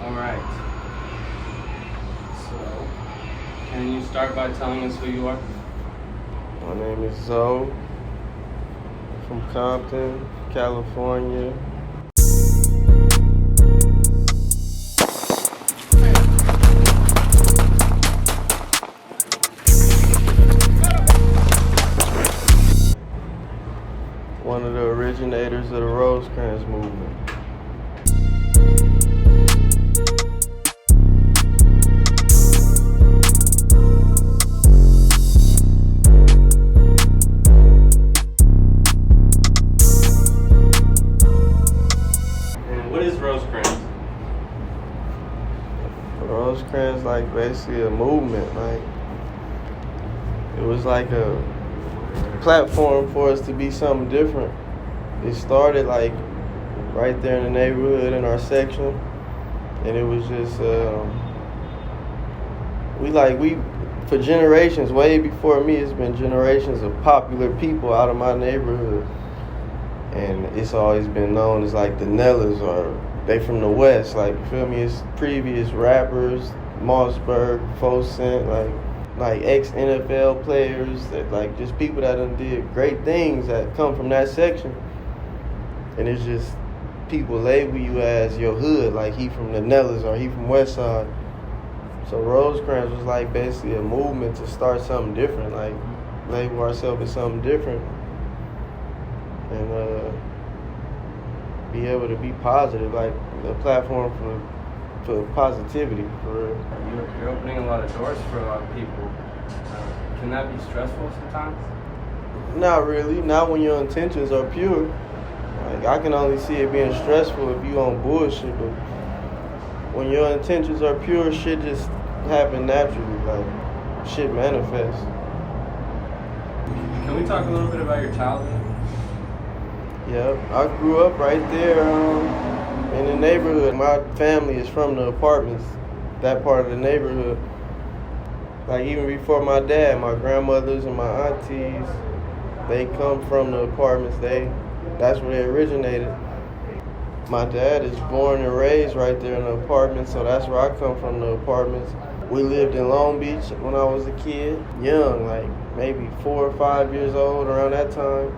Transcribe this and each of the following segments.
All right. So, can you start by telling us who you are? My name is Zoe from Compton, California. One of the originators of the Rosecrans movement. And what is Rosecrans? Rosecrans, like basically a movement. Like it was like a platform for us to be something different. It started like right there in the neighborhood in our section, and it was just we for generations, way before me, it's been generations of popular people out of my neighborhood, and it's always been known as like the Nellas, or they from the West, like, you feel me? It's previous rappers, Mossberg, Faux Cent, like ex-NFL players, that like just people that done did great things that come from that section. And it's just people label you as your hood, like he from the Nellas or he from West Side. So Rosecrans was like basically a movement to start something different, like label ourselves as something different, and be able to be positive, like a platform for positivity, for real. You're opening a lot of doors for a lot of people. Can that be stressful sometimes? Not really, not when your intentions are pure. Like, I can only see it being stressful if you on bullshit, but when your intentions are pure, shit just happen naturally, like shit manifests. Can we talk a little bit about your childhood? Yeah, I grew up right there in the neighborhood. My family is from the apartments, that part of the neighborhood. Like even before my dad, my grandmothers and my aunties, they come from the apartments. That's where they originated. My dad is born and raised right there in the apartments, so that's where I come from, the apartments. We lived in Long Beach when I was a kid, young, like maybe 4 or 5 years old, around that time.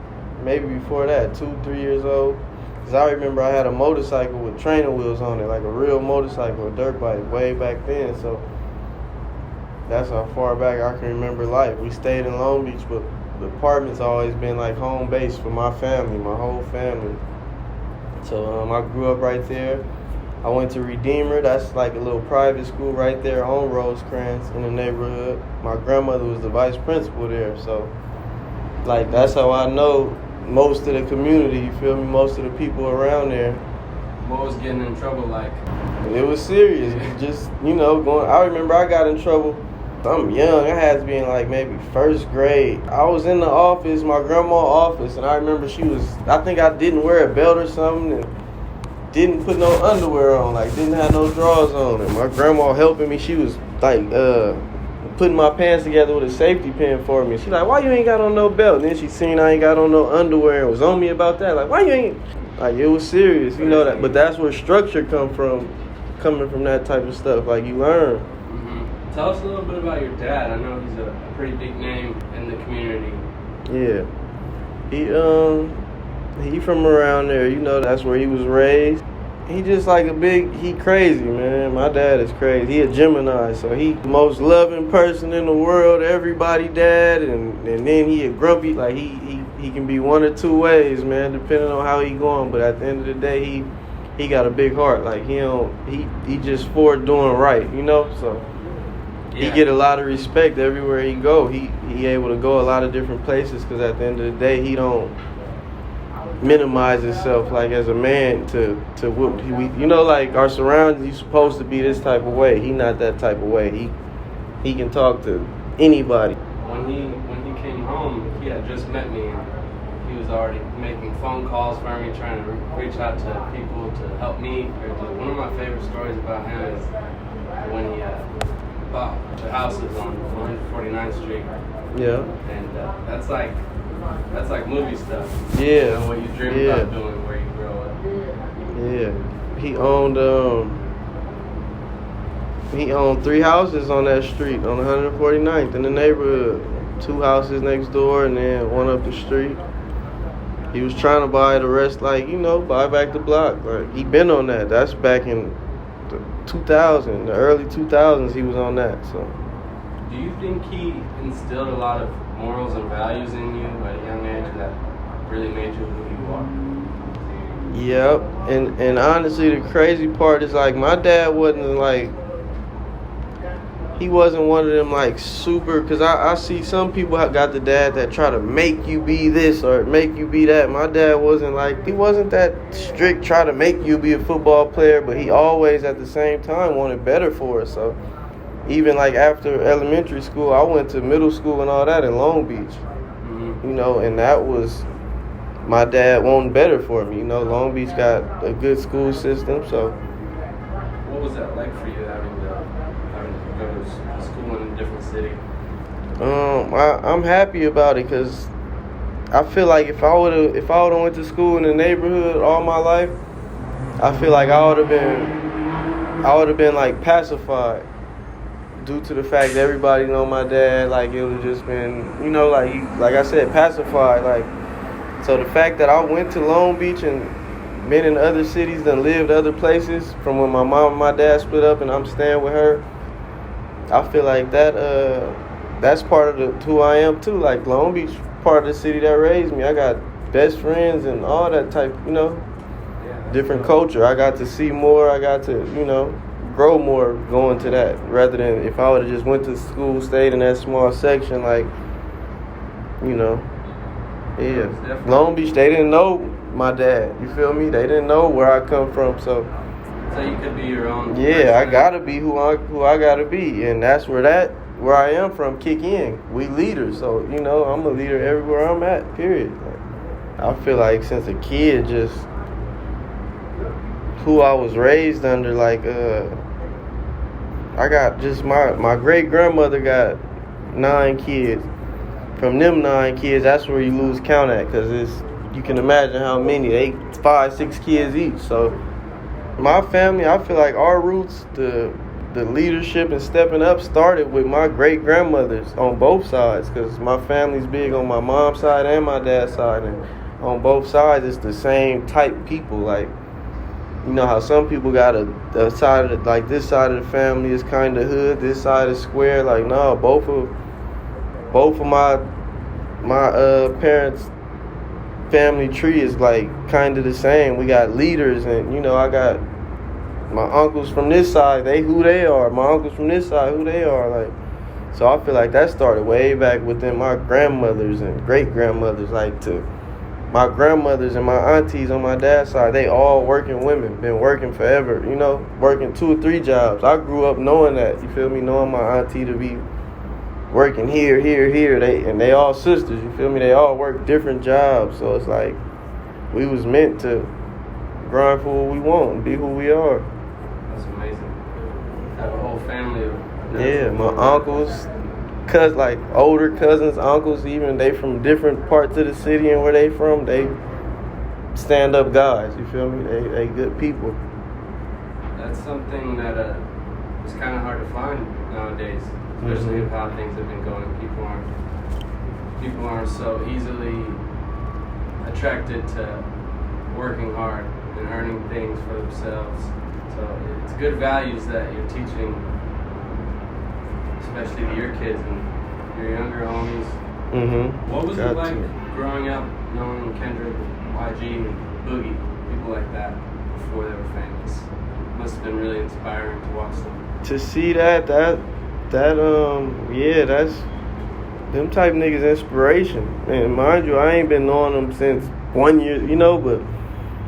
Maybe before that, 2, 3 years old. Because I remember I had a motorcycle with trainer wheels on it, like a real motorcycle, a dirt bike, way back then. So that's how far back I can remember life. We stayed in Long Beach, but the apartment's always been like home base for my family, my whole family. So I grew up right there. I went to Redeemer. That's like a little private school right there on Rosecrans in the neighborhood. My grandmother was the vice principal there, so like that's how I know most of the community, you feel me? Most of the people around there. What was getting in trouble like? It was serious. Just, going. I remember I got in trouble. I'm young. I had to be in like maybe first grade. I was in the office, my grandma's office, and I remember I think I didn't wear a belt or something, and didn't put no underwear on, like didn't have no drawers on. And my grandma helping me, she was like putting my pants together with a safety pin for me. She like, why you ain't got on no belt? And then she seen I ain't got on no underwear and was on me about that. Like, why you ain't? Like, it was serious, that. But that's where structure coming from that type of stuff. Like, you learn. Mm-hmm. Tell us a little bit about your dad. I know he's a pretty big name in the community. Yeah. He from around there, that's where he was raised. He just like he crazy, man. My dad is crazy. He a Gemini, so he the most loving person in the world, everybody dad, and then he a grumpy, like he can be one or two ways, man, depending on how he going, but at the end of the day, he got a big heart. Like he just for doing right, so he get a lot of respect everywhere he go. He able to go a lot of different places, because at the end of the day, he don't minimize himself, like as a man to what like our surroundings, you supposed to be this type of way. He not that type of way. He can talk to anybody. When he came home, he had just met me, and he was already making phone calls for me, trying to reach out to people to help me. One of my favorite stories about him is when he bought the houses on 149th Street. Yeah. And that's like movie stuff. Yeah. What you dream about doing where you grow up. Yeah. He owned He owned 3 houses on that street on 149th in the neighborhood. 2 houses next door and then one up the street. He was trying to buy the rest, like, buy back the block. Like, he been on that. That's back in the the early 2000s he was on that, so. Do you think he instilled a lot of morals and values in you at a young age that really made you who you are? Yep, and honestly, the crazy part is, like, my dad wasn't, like, he wasn't one of them, like, super, because I see some people have got the dad that try to make you be this or make you be that. My dad wasn't, like, he wasn't that strict, try to make you be a football player, but he always, at the same time, wanted better for us. So even, like, after elementary school, I went to middle school and all that in Long Beach, and that was my dad wanting better for me. Long Beach got a good school system, so. What was that like for you having to go to school in a different city? I'm happy about it because I feel like if I would've went to school in the neighborhood all my life, I feel like I would have been like pacified due to the fact that everybody know my dad. Like, it would have just been, like I said, pacified. Like, so the fact that I went to Long Beach and been in other cities and lived other places from when my mom and my dad split up and I'm staying with her, I feel like that's part of who I am too. Like, Long Beach, part of the city that raised me. I got best friends and all that type, different culture. I got to see more. I got to, grow more going to that rather than if I would have just went to school, stayed in that small section, like, yeah. Long Beach, they didn't know my dad. You feel me? They didn't know where I come from, so you could be your own. Yeah, I gotta be who I gotta be, and that's where I am from kick in. We leaders, so I'm a leader everywhere I'm at. Period. Like, I feel like since a kid, just who I was raised under. Like, I got just my great grandmother got 9 kids. From them 9 kids, that's where you lose count at, because you can imagine how many, 5, 6 kids each. So my family, I feel like our roots, the leadership and stepping up started with my great grandmothers on both sides, because my family's big on my mom's side and my dad's side, and on both sides it's the same type people. Like, how some people got a side of like this side of the family is kind of hood, this side is square. Like, no, both of my parents' family tree is like kind of the same. We got leaders, and I got my uncles from this side, who they are. My uncles from this side, who they are. Like, so I feel like that started way back within my grandmothers and great grandmothers. Like, to my grandmothers and my aunties on my dad's side, they all working women, been working forever. Working 2 or 3 jobs. I grew up knowing that. You feel me? Knowing my auntie to be working here. They all sisters, you feel me? They all work different jobs. So it's like we was meant to grind for what we want and be who we are. That's amazing. Have a whole family of my uncles, like older cousins, uncles, even they from different parts of the city and where they from, they stand up guys, you feel me? They good people. That's something that is kind of hard to find nowadays. Especially with how things have been going, people aren't so easily attracted to working hard and earning things for themselves. So it's good values that you're teaching, especially to your kids and your younger homies. What was it like growing up knowing Kendrick, YG, and Boogie, people like that before they were famous? It must have been really inspiring to watch them. To see that's them type niggas inspiration. And mind you, I ain't been knowing them since 1 year, but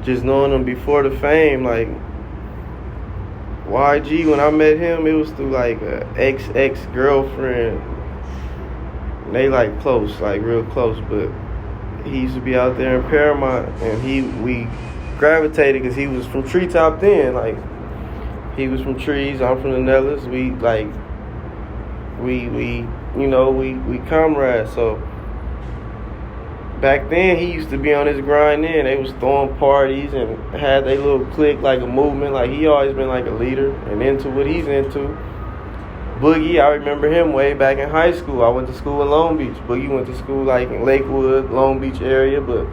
just knowing them before the fame. Like, YG, when I met him, it was through like a ex-girlfriend. They like close, like real close, but he used to be out there in Paramount, and we gravitated because he was from Treetop then. Like, he was from Trees, I'm from the Nellis. We comrades. So back then he used to be on his grind then. They was throwing parties and had their little clique, like a movement. Like, he always been like a leader and into what he's into. Boogie, I remember him way back in high school. I went to school in Long Beach. Boogie went to school like in Lakewood, Long Beach area, but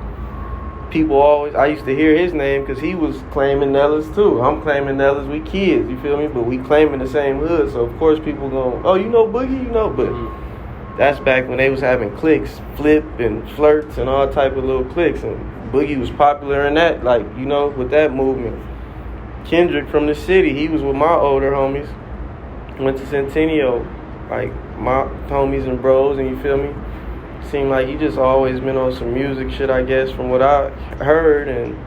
people always, I used to hear his name because he was claiming Nellis too. I'm claiming Nellis, we kids, you feel me? But we claiming the same hood, so of course people going, oh, you know Boogie, you know, but that's back when they was having cliques, Flip and Flirts and all type of little cliques, and Boogie was popular in that, like, you know, with that movement. Kendrick from the city, he was with my older homies, went to Centennial, like my homies and bros, and you feel me? Seemed like he just always been on some music shit, I guess, from what I heard, and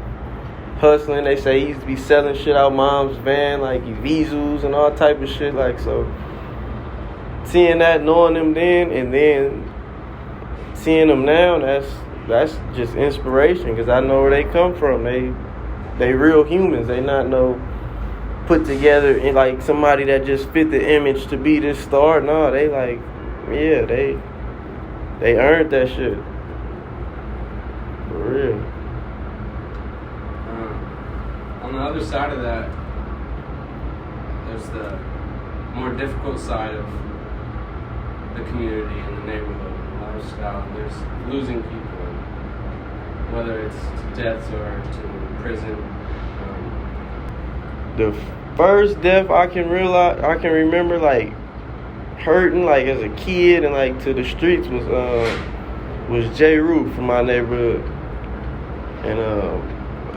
hustling. They say he used to be selling shit out mom's van, like Vizus and all type of shit, like, so seeing that, knowing them then, and then seeing them now, that's just inspiration, because I know where they come from. They real humans. They not no put together in like somebody that just fit the image to be this star. No, they like, yeah, they earned that shit. For real. On the other side of that, there's the more difficult side of the community and the neighborhood and the lifestyle. There's losing people, whether it's to death or to prison. The first death I can remember, like, hurting, like, as a kid and, like, to the streets was J. Rue from my neighborhood. And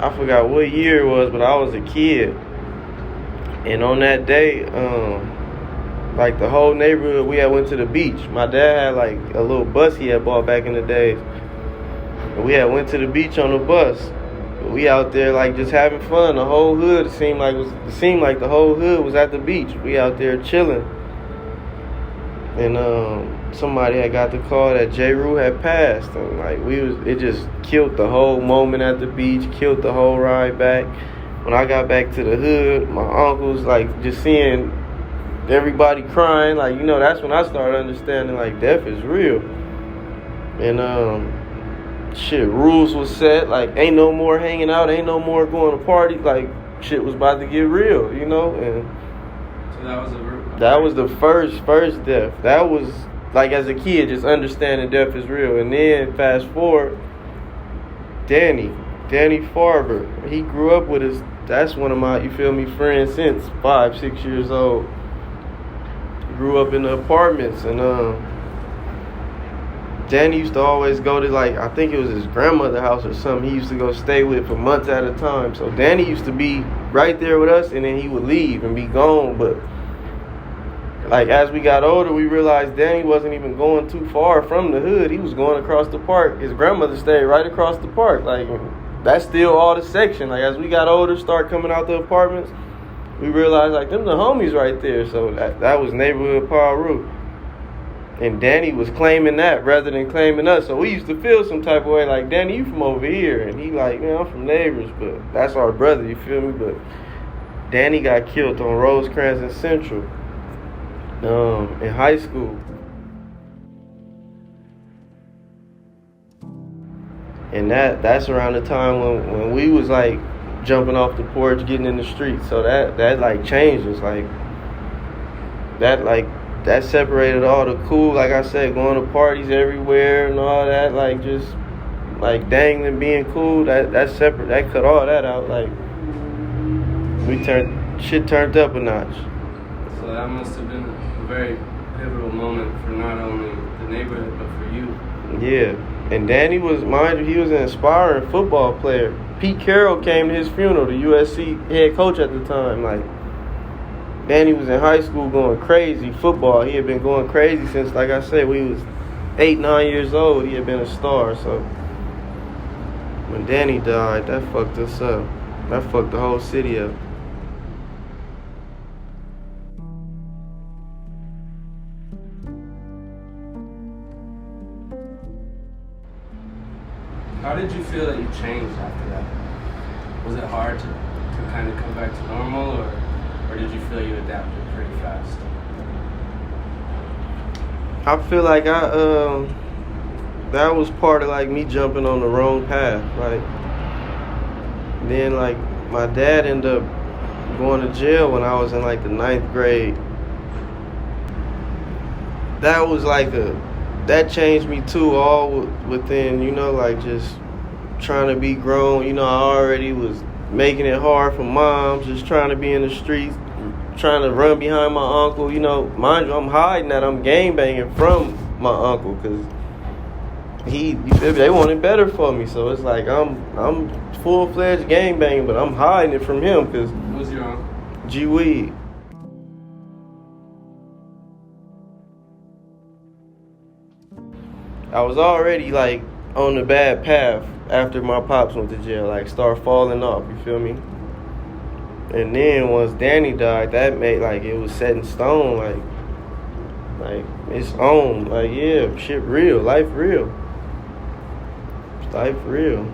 I forgot what year it was, but I was a kid. And on that day, like, the whole neighborhood, we had went to the beach. My dad had, like, a little bus he had bought back in the days. And we had went to the beach on the bus. We out there like just having fun. The whole hood it seemed like the whole hood was at the beach. We out there chilling, and somebody had got the call that J. Rue had passed, and like it just killed the whole moment at the beach, killed the whole ride back. When I got back to the hood, my uncles, like, just seeing everybody crying, like, you know, that's when I started understanding like death is real. And shit, rules was set, like, ain't no more hanging out, ain't no more going to party, like, shit was about to get real, you know. And so that was the first death. That was, like, as a kid, just understanding death is real. And then, fast forward, Danny Farber, he grew up with us. That's one of my, you feel me, friends since 5-6 years old. Grew up in the apartments, and Danny used to always go to, like, I think it was his grandmother's house or something. He used to go stay with for months at a time. So Danny used to be right there with us, and then he would leave and be gone. But, like, as we got older, we realized Danny wasn't even going too far from the hood. He was going across the park. His grandmother stayed right across the park. Like, that's still all the section. Like, as we got older, start coming out the apartments, we realized, like, them the homies right there. So that was neighborhood Paru. And Danny was claiming that rather than claiming us. So we used to feel some type of way, like, Danny, you from over here. And he like, man, I'm from Neighbors, but that's our brother, you feel me? But Danny got killed on Rosecrans and Central in high school. And that's around the time when we was, like, jumping off the porch, getting in the street. So that like, changed us. Like, that separated all the cool, like I said, going to parties everywhere and all that, like, just, like, dangling, being cool, that's separate, that cut all that out, like, shit turned up a notch. So that must have been a very pivotal moment for not only the neighborhood, but for you. Yeah, and Danny was, mind you, he was an aspiring football player. Pete Carroll came to his funeral, the USC head coach at the time, like, Danny was in high school going crazy. Football, he had been going crazy since, like I said, we was 8-9 years old. He had been a star. So when Danny died, that fucked us up. That fucked the whole city up. How did you feel that you changed after that? Was it hard to kind of come back to normal, or did you feel you adapted pretty fast? I feel like that was part of, like, me jumping on the wrong path. Like, then, like, my dad ended up going to jail when I was in, like, the 9th grade. that was like that changed me too, all within, like just trying to be grown. I already was making it hard for moms, just trying to be in the streets, trying to run behind my uncle. Mind you, I'm hiding that I'm gangbanging from my uncle because they wanted better for me. So it's like I'm full-fledged gangbanging, but I'm hiding it from him because. Who's your uncle? G-Weed. I was already like on the bad path after my pops went to jail, like start falling off, you feel me? And then once Danny died, that made like it was set in stone, like it's on, like yeah, shit real, life real. Life real.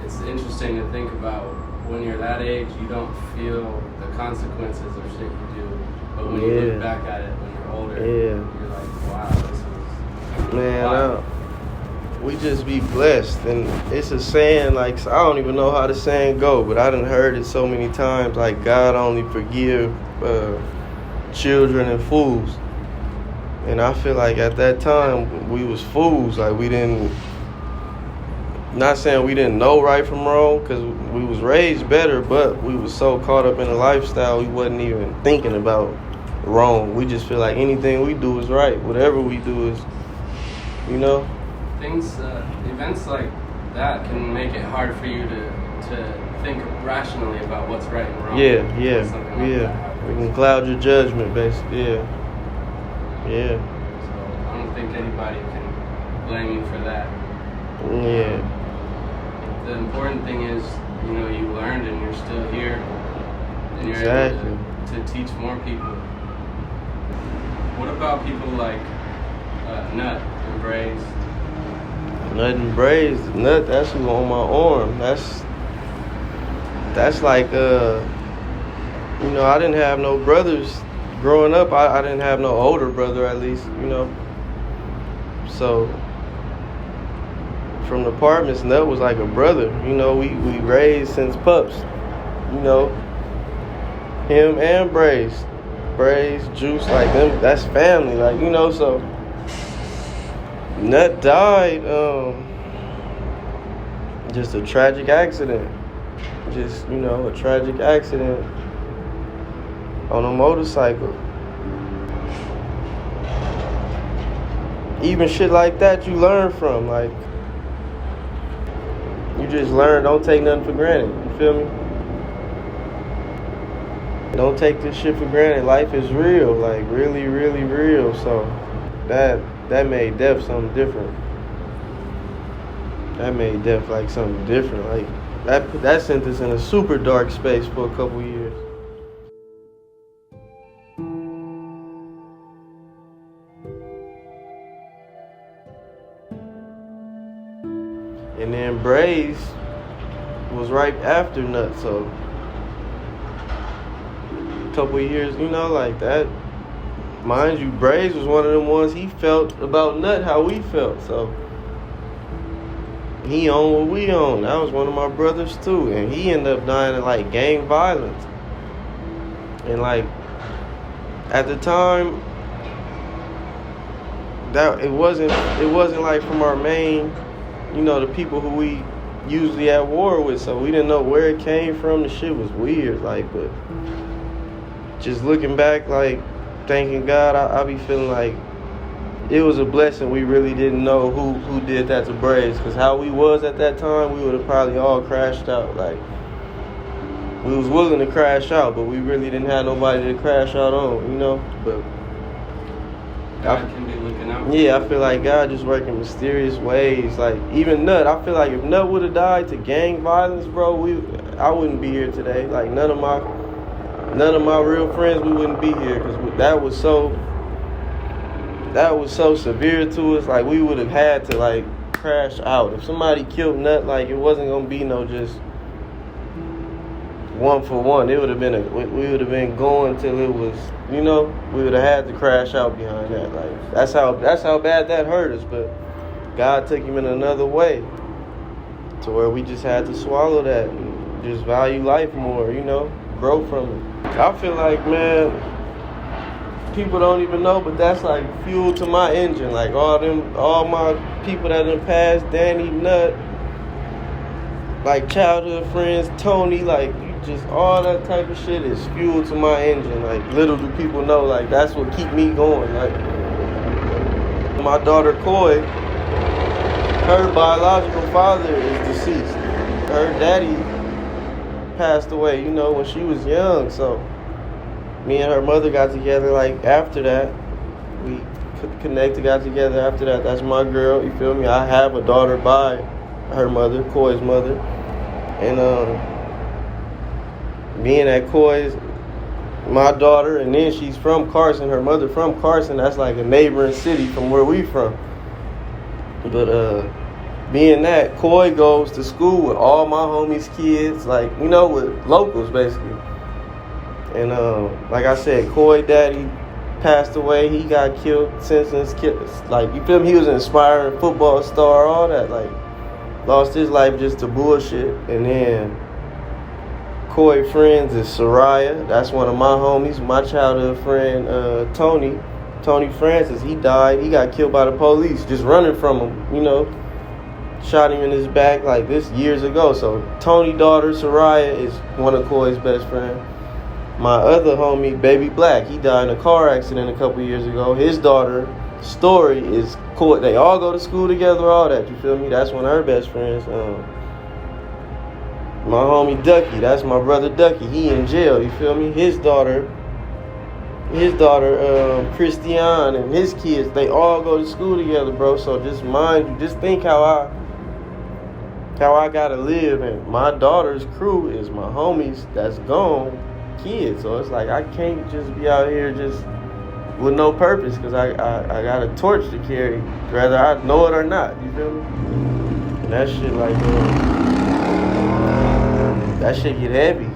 It's interesting to think about when you're that age, you don't feel the consequences of shit you do. But when you look back at it when you're older, you're like, wow, this was... Man, we just be blessed. And it's a saying, like, I don't even know how the saying go, but I done heard it so many times, like, God only forgive children and fools. And I feel like at that time, we was fools. Like, we didn't... Not saying we didn't know right from wrong, because we was raised better, but we was so caught up in the lifestyle, we wasn't even thinking about wrong. We just feel like anything we do is right. Whatever we do is, Things, events like that can make it hard for you to think rationally about what's right and wrong. Yeah. We can cloud your judgment, basically. Yeah. So I don't think anybody can blame you for that. Yeah. The important thing is, you learned and you're still here, and you're able to teach more people. What about people like Nut and Braze? Nut and Braze, Nut, that's who on my arm. That's like, I didn't have no brothers growing up. I didn't have no older brother, at least, So from the apartments, Nut was like a brother. We raised since pups. Him and Braze, Juice, like them. That's family, like So Nut died, just a tragic accident. Just a tragic accident on a motorcycle. Even shit like that, you learn from, like. You just learn, don't take nothing for granted, you feel me? Don't take this shit for granted. Life is real, like really, really real. So that made death something different. That made death like something different. Like that sent us in a super dark space for a couple years. And then Braze was right after Nut, so a couple of years, like that. Mind you, Braze was one of them ones he felt about Nut how we felt, so he owned what we own. That was one of my brothers too, and he ended up dying of like gang violence. And like at the time, that it wasn't like from our main, the people who we usually at war with, so we didn't know where it came from. The shit was weird, like, but just looking back, like, thanking God, I be feeling like it was a blessing. We really didn't know who did that to Braze, because how we was at that time, we would have probably all crashed out. Like, we was willing to crash out, but we really didn't have nobody to crash out on, but God can be looking out. Yeah, I feel like God just working mysterious ways. Like, even Nut, I feel like if Nut would have died to gang violence, bro, I wouldn't be here today. Like, none of my real friends, we wouldn't be here, because that was so severe to us. Like, we would have had to, like, crash out. If somebody killed Nut, like, it wasn't gonna be no just one for one. It would have been we would have been going till it was, we would have had to crash out behind that. Like, that's how bad that hurt us. But God took him in another way, to where we just had to swallow that and just value life more, grow from it. I feel like, man, people don't even know, but that's like fuel to my engine. Like all my people that done passed, Danny, Nut, like childhood friends, Tony, like just all that type of shit is fuel to my engine. Like little do people know, like that's what keep me going. Like my daughter Coy, her biological father is deceased. Her daddy passed away, when she was young. So me and her mother got together. Like after that, we connected, got together. After that, that's my girl. You feel me? I have a daughter by her mother, Coy's mother, and being at Coy's, my daughter, and then she's from Carson. Her mother from Carson. That's like a neighboring city from where we from. But being that, Coy goes to school with all my homies' kids, like, with locals, basically. And like I said, Coy daddy passed away. He got killed, sentenced, like, you feel me? He was an inspiring football star, all that, like, lost his life just to bullshit. And then Coy friends is Soraya. That's one of my homies, my childhood friend, Tony Francis. He died. He got killed by the police just running from him, shot him in his back like this years ago. So Tony's daughter Soraya is one of Coy's best friends. My other homie, Baby Black, he died in a car accident a couple years ago. His daughter, Story, is Coy. They all go to school together, all that, you feel me? That's one of her best friends. My homie Ducky, that's my brother Ducky. He in jail, you feel me? His daughter, Christian, and his kids, they all go to school together, bro. So just mind you, just think how I gotta live. And my daughter's crew is my homies that's gone kids. So it's like I can't just be out here just with no purpose, because I got a torch to carry, whether I know it or not, you feel me? And that shit like that shit get heavy.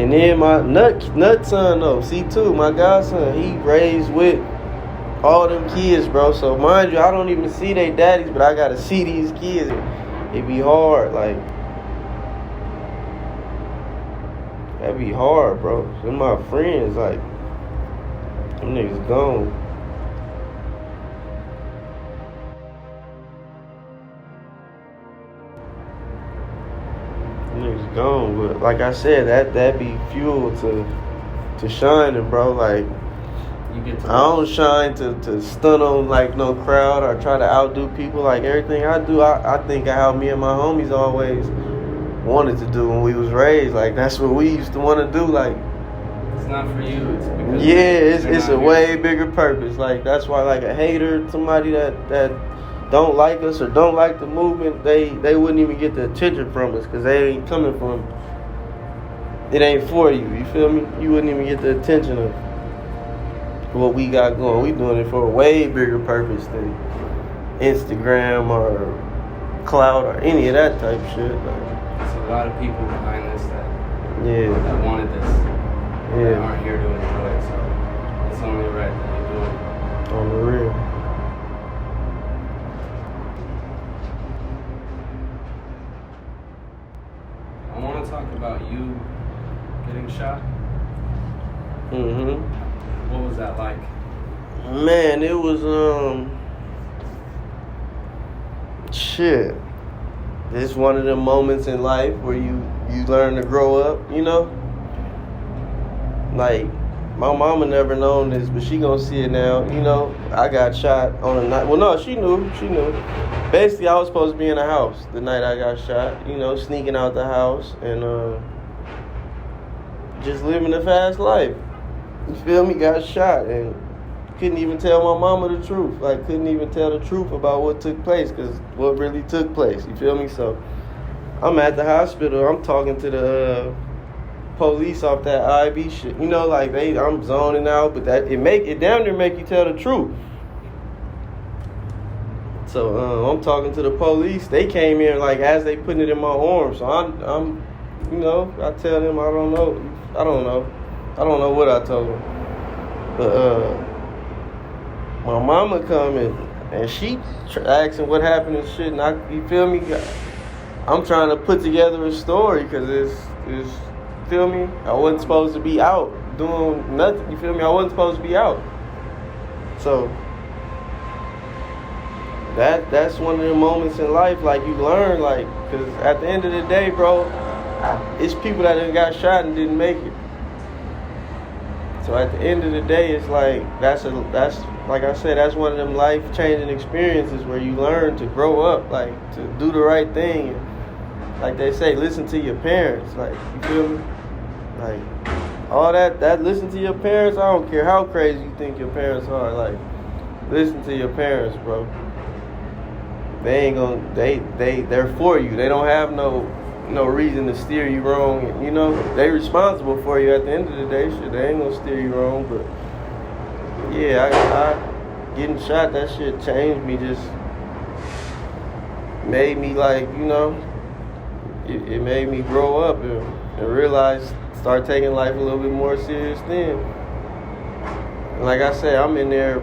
And then my nut son though, C2, my godson, he raised with all them kids, bro. So mind you, I don't even see they daddies, but I gotta see these kids. It be hard, like that be hard, bro. They're my friends, like them niggas gone. Niggas gone, but like I said, that be fuel to shining, bro. Like I don't shine to stun on like no crowd or try to outdo people. Like everything I do, I think of how me and my homies always wanted to do when we was raised. Like that's what we used to want to do. Like it's not for you. It's because it's a way bigger purpose. Like that's why like a hater, somebody that don't like us or don't like the movement, they wouldn't even get the attention from us, because they ain't coming from, it ain't for you, you feel me? You wouldn't even get the attention of what we got going. We doing it for a way bigger purpose than Instagram or clout or any of that type of shit. Like, there's a lot of people behind this that wanted this, that aren't here to enjoy it, so it's only right that you do it. On the real. I want to talk about you getting shot. What was that like? Man, it was shit. It's one of the moments in life where you learn to grow up, Like my mama never known this, but she gonna see it now. I got shot on a night. Well, no, she knew. Basically, I was supposed to be in the house the night I got shot. Sneaking out the house and just living a fast life. You feel me? Got shot and couldn't even tell my mama the truth. Like, couldn't even tell the truth about what took place, because what really took place. You feel me? So I'm at the hospital. I'm talking to the police off that IB shit. Like I'm zoning out, but it damn near make you tell the truth. So I'm talking to the police. They came in like as they putting it in my arm. So I'm I tell them I don't know what I told them. But my mama coming and she asking what happened and shit. And you feel me? I'm trying to put together a story, because it's feel me? I wasn't supposed to be out doing nothing. You feel me? I wasn't supposed to be out. So that's one of the moments in life, like, you learn, like, because at the end of the day, bro, it's people that done got shot and didn't make it. So at the end of the day, it's like, that's like I said, that's one of them life-changing experiences where you learn to grow up, like, to do the right thing. Like they say, listen to your parents. Like, you feel me? Like, all that listen to your parents. I don't care how crazy you think your parents are. Like, listen to your parents, bro. They ain't gonna. They're for you. They don't have no reason to steer you wrong. You know, they responsible for you at the end of the day. Shit, they ain't gonna steer you wrong. But yeah, I getting shot. That shit changed me. Just made me, like, you know, it made me grow up and realize, start taking life a little bit more serious then. And like I said, I'm in there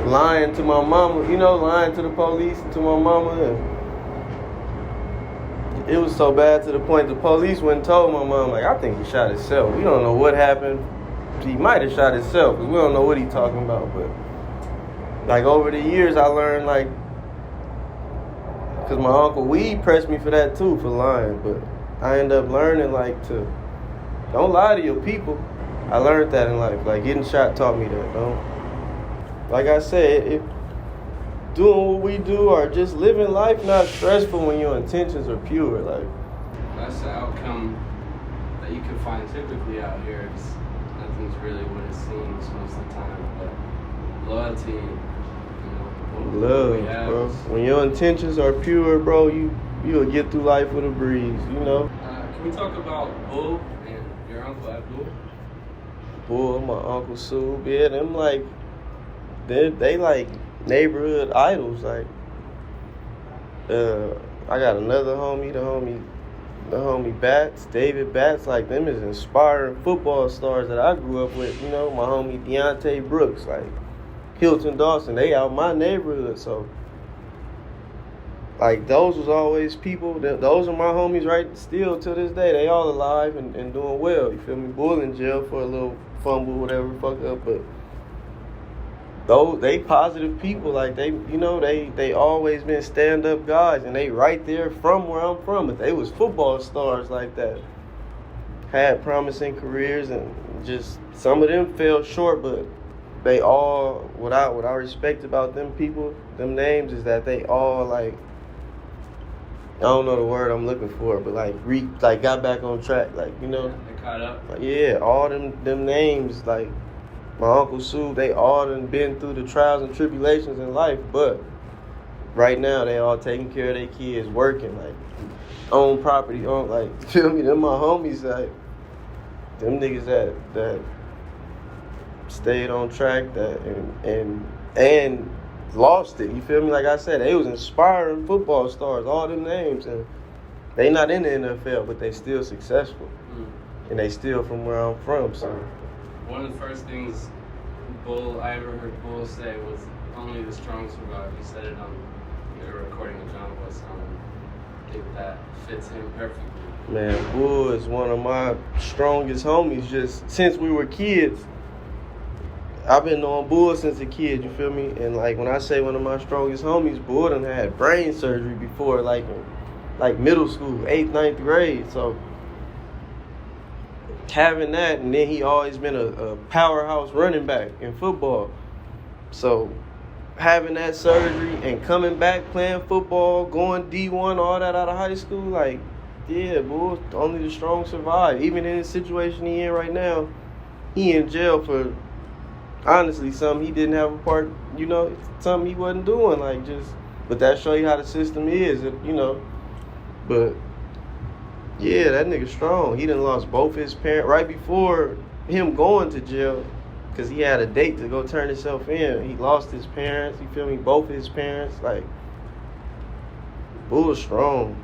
lying to my mama, you know, lying to the police and to my mama. And it was so bad to the point the police went and told my mom, like, I think he shot himself. We don't know what happened. He might have shot himself, because we don't know what he's talking about. But, like, over the years, I learned, like, because my Uncle Weed pressed me for that too, for lying. But I ended up learning, like, to don't lie to your people. I learned that in life. Like, getting shot taught me that. Don't. Like I said, if doing what we do or just living life not stressful when your intentions are pure. Like, that's the outcome that you can find typically out here. It's, nothing's really what it seems most of the time. But loyalty, you know, love, bro. When your intentions are pure, bro, you'll get through life with a breeze. You know. Can we talk about Bull and your uncle Abdul? Bull, my Uncle Sue, yeah, them, like, they like neighborhood idols. Like, I got another homie, the homie Bats, David Bats. Like, them is inspiring football stars that I grew up with. You know, my homie Deontay Brooks, like Hilton Dawson. They out my neighborhood, so. Like, those was always people, those are my homies right still to this day. They all alive and doing well, you feel me? Bull in jail for a little fumble, whatever, fuck up, but those, they positive people. Like, they, you know, they always been stand-up guys, and they right there from where I'm from. But they was football stars like that. Had promising careers, and just some of them fell short, but they all, what I respect about them people, them names, is that they all, like, I don't know the word I'm looking for, but like got back on track, like, you know. They caught up. Like, yeah, all them names, like my Uncle Sue, they all done been through the trials and tribulations in life, but right now they all taking care of their kids, working, like, own property, like, feel me? Them my homies, like, them niggas that stayed on track, that and lost it, you feel me? Like I said, they was inspiring football stars, all them names, and they not in the NFL, but they still successful, and they still from where I'm from. So one of the first things I ever heard Bull say was, "Only the strong survive." He said it on a recording of John Boy song. I think that fits him perfectly. Man, Bull is one of my strongest homies. Just since we were kids. I've been knowing Bull since a kid, you feel me? And, like, when I say one of my strongest homies, Bull done had brain surgery before, like middle school, 8th, 9th grade. So having that, and then he always been a powerhouse running back in football. So having that surgery and coming back playing football, going D1, all that out of high school, like, yeah, Bull, only the strong survive. Even in the situation he in right now, he in jail for, honestly, something he didn't have a part, you know, something he wasn't doing, like, just, but that show you how the system is, you know. But yeah, that nigga strong. He done lost both his parents right before him going to jail, because he had a date to go turn himself in. He lost his parents, you feel me, both his parents. Like, Bull strong.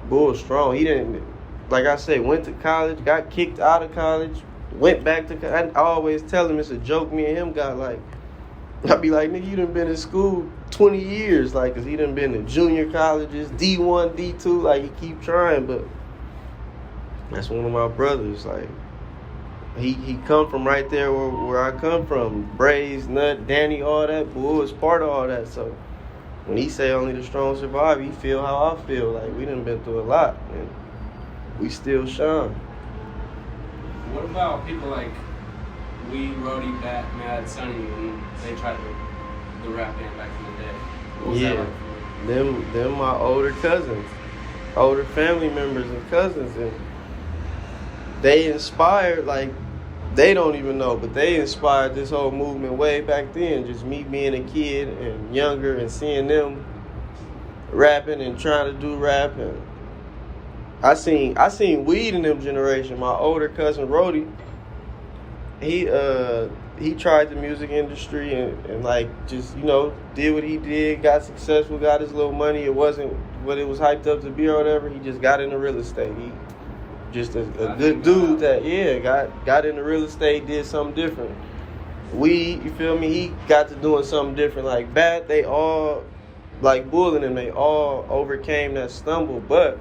He didn't, like I said, went to college, got kicked out of college, went back to, I always tell him it's a joke me and him got, like, I be like, nigga, you done been in school 20 years, like, because he done been to junior colleges, D1, D2, like, he keep trying, but that's one of my brothers, like, he come from right there where I come from. Braves, Nut, Danny, all that. Bull is part of all that. So when he say only the strong survive, he feel how I feel. Like, we done been through a lot, and we still shine. What about people like we, Rody, Bat, Mad, Sonny, and they tried the rap band back in the day? What was that like for you? Them my older cousins, older family members and cousins, and they inspired, like, they don't even know, but they inspired this whole movement way back then. Just me being a kid and younger and seeing them rapping and trying to do rap. And I seen Weed in them generation. My older cousin Rody, he tried the music industry and like just, you know, did what he did, got successful, got his little money. It wasn't what it was hyped up to be or whatever. He just got into real estate. He just a good dude that got into real estate, did something different. You feel me? He got to doing something different. Like Bat, they all, like Bull and them, they all overcame that stumble. But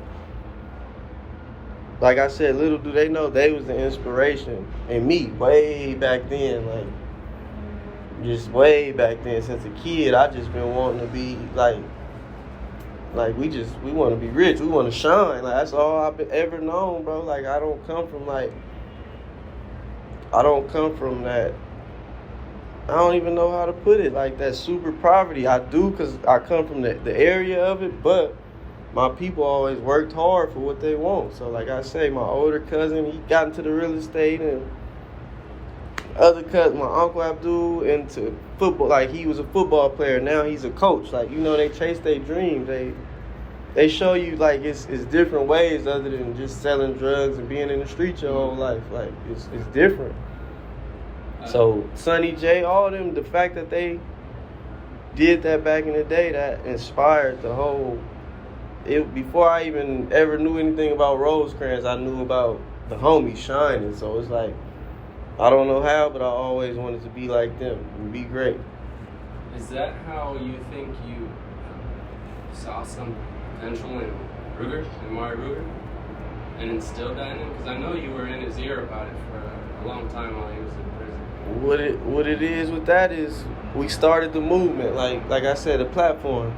like I said, little do they know they was the inspiration in me way back then. Like just way back then. Since a kid, I just been wanting to be like we want to be rich. We want to shine. Like, that's all I've ever known, bro. Like, I don't come from that. I don't even know how to put it. Like, that super poverty. I do because I come from the area of it, but my people always worked hard for what they want. So, like I say, my older cousin, he got into the real estate, and other cousin, my Uncle Abdul, into football. Like, he was a football player. Now he's a coach. Like, you know, they chase their dreams. They show you, like, it's different ways other than just selling drugs and being in the street your whole life. Like, it's different. So, Sonny J, all them, the fact that they did that back in the day, that inspired the whole... Before I even ever knew anything about Rosecrans, I knew about the homies shining. So, it's like, I don't know how, but I always wanted to be like them and be great. Is that how you think you saw some potential in Ruger, in Mari Ruger, and instilled that in him? Because I know you were in his ear about it for a long time while he was in prison. What it is with that is we started the movement, like I said, a platform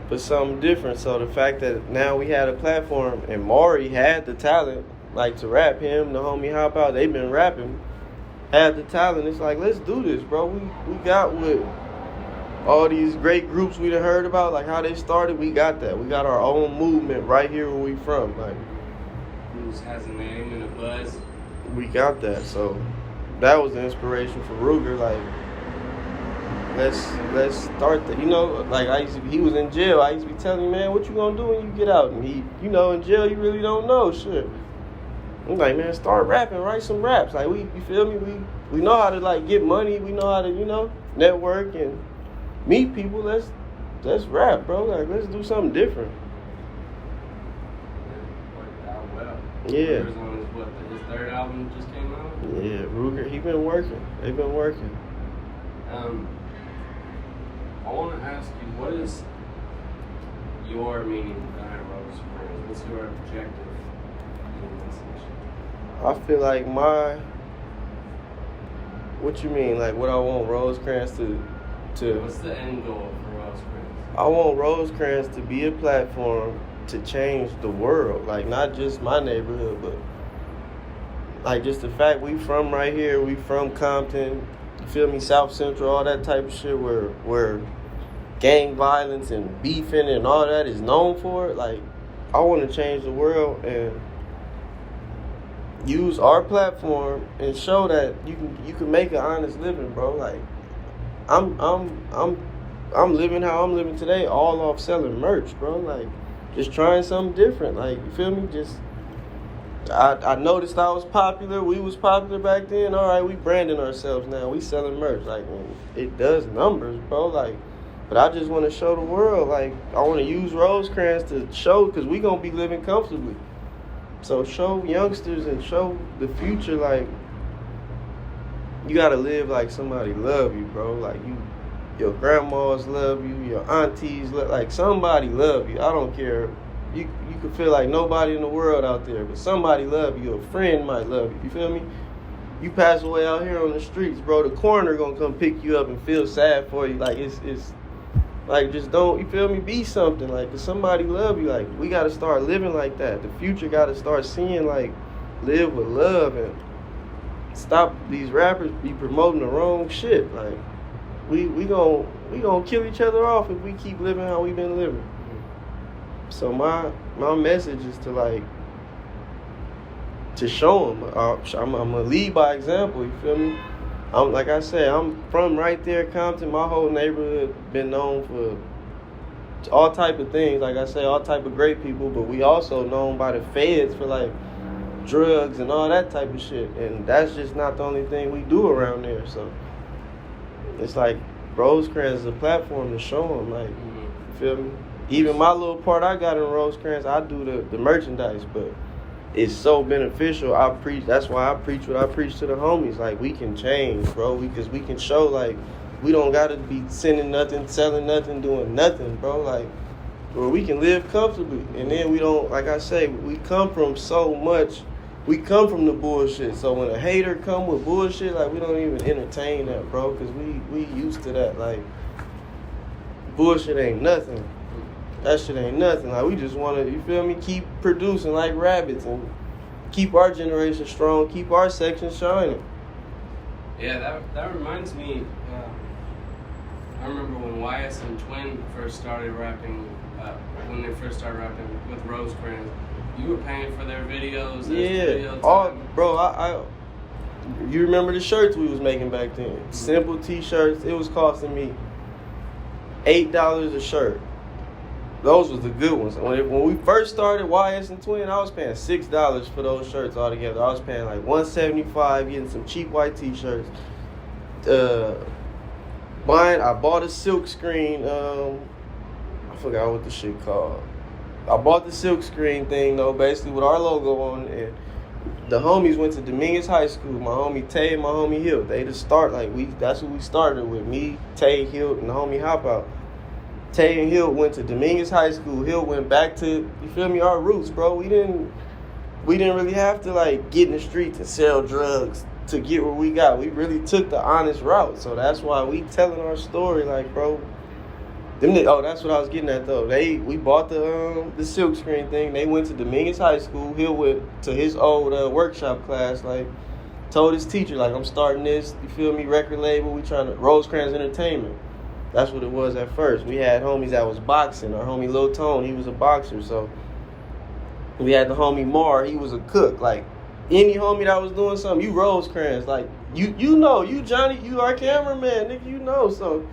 for something different. So the fact that now we had a platform and Mari had the talent, like to rap, him, the homie Hop Out, they've been rapping, had the talent. It's like, let's do this, bro. We got what all these great groups we done heard about, like how they started, we got that. We got our own movement right here where we from. Like, who has a name and a buzz. We got that. So that was the inspiration for Ruger. Like, let's start that. You know, like he was in jail. I used to be telling him, man, what you gonna do when you get out? And he, you know, in jail you really don't know shit. I'm like, man, start rapping, write some raps. Like, you feel me? We know how to, like, get money. We know how to, you know, network and meet people. Let's rap, bro. Like, let's do something different. Worked out well. Yeah. Ruger's on his third album just came out? Yeah, Ruger, he been working. They been working. I want to ask you, what is your meaning behind Rosecrans? What's your objective in this mission? I feel like what you mean? Like, what I want Rosecrans to... What's the end goal for Rosecrans? I want Rosecrans to be a platform to change the world. Like, not just my neighborhood, but like just the fact we from right here, we from Compton, you feel me, South Central, all that type of shit where gang violence and beefing and all that is known for it. Like, I want to change the world and use our platform and show that you can make an honest living, bro. Like, I'm living how I'm living today, all off selling merch, bro. Like, just trying something different. Like, you feel me? Just I noticed I was popular. We was popular back then. All right, we branding ourselves now. We selling merch. Like, it does numbers, bro. Like, but I just want to show the world. Like, I want to use Rosecrans to show, because we gonna be living comfortably. So show youngsters and show the future, like, you gotta live like somebody love you, bro. Like, your grandmas love you, your aunties like somebody love you. I don't care. You could feel like nobody in the world out there, but somebody love you. A friend might love you. You feel me? you pass away out here on the streets, bro, the coroner gonna come pick you up and feel sad for you. Like, it's like, just don't, you feel me, be something. Like, if somebody love you, like, we gotta start living like that. The future gotta start seeing, like, live with love and stop these rappers be promoting the wrong shit. Like, we gonna kill each other off if we keep living how we been living. So my message is to, like, to show them. I'm gonna lead by example. You feel me? Like I said, I'm from right there, Compton. My whole neighborhood been known for all type of things. Like I say, all type of great people. But we also known by the feds for, like, drugs and all that type of shit. And that's just not the only thing we do around there. So it's like Rosecrans is a platform to show them. Like, you feel me? Even my little part I got in Rosecrans, I do the merchandise, but it's so beneficial. I preach. That's why I preach what I preach to the homies. Like, we can change, bro. Because we can show, like, we don't gotta be sending nothing, selling nothing, doing nothing, bro. Like, where we can live comfortably. And then we don't, like I say, we come from so much. We come from the bullshit. So when a hater come with bullshit, like, we don't even entertain that, bro. Because we used to that. Like, bullshit ain't nothing. That shit ain't nothing. Like, we just want to, you feel me, keep producing like rabbits and keep our generation strong, keep our section shining. Yeah, that reminds me, I remember when YS and Twin first started rapping, when they first started rapping with Rosecrans, you were paying for their videos. Yeah, bro, you remember the shirts we was making back then? Mm-hmm. Simple t-shirts. It was costing me $8 a shirt. Those was the good ones. When we first started YS and Twin, I was paying $6 for those shirts altogether. I was paying like $175, getting some cheap white t-shirts. I bought a silk screen. I forgot what the shit called. I bought the silk screen thing though, basically with our logo on it. The homies went to Dominguez High School. My homie Tay and my homie Hilt. They just start that's what we started with. Me, Tay, Hilt, and the homie Hop Out. Tay and Hill went to Dominguez High School. Hill went back to, you feel me, our roots, bro. We didn't really have to, like, get in the streets and sell drugs to get where we got. We really took the honest route. So that's why we telling our story, like, bro. That's what I was getting at though. We bought the silk screen thing. They went to Dominguez High School. Hill went to his old workshop class, like, told his teacher, like, I'm starting this, you feel me, record label. We trying to Rosecrans Entertainment. That's what it was at first. We had homies that was boxing. Our homie Lil Tone, he was a boxer. So we had the homie Mar, he was a cook. Like, any homie that was doing something, you Rosecrans. Like, you know, you Johnny, you our cameraman, nigga, you know. So